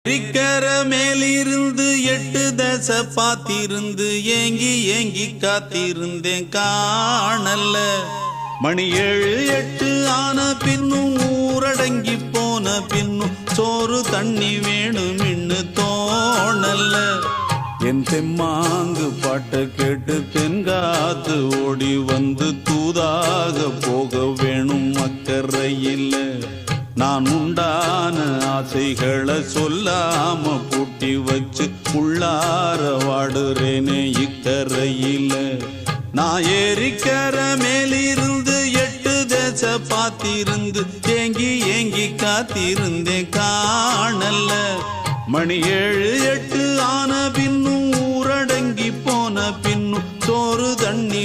இருக்கிற மேலிருந்து 8 தசை பாத்திருந்து ஏங்கி ஏங்கி காத்திருந்தேன் காணல்ல. மணி 7 8 ஆன பின்னும் ஊரடங்கி போன பின்னும் சோறு தண்ணி வேணும் இன்னு தோணல்ல. என் தெம்மாங்கு பாட்டை கேட்டு தென்காத்து ஓடி வந்து தூதாக போக வேணும் அக்கறையில். நான் உண்டான ஆசைகளை சொல்லாம பூட்டி வச்சு உள்ளார வாடுறேனே இக்கரையில. நான் ஏறிக்கிற மேலிருந்து 8 தசை பாத்திருந்து ஏங்கி ஏங்கி காத்திருந்தேன் காணல்ல. மணி 7 8 ஆன பின்னும் ஊரடங்கி போன பின்னும் சோறு தண்ணி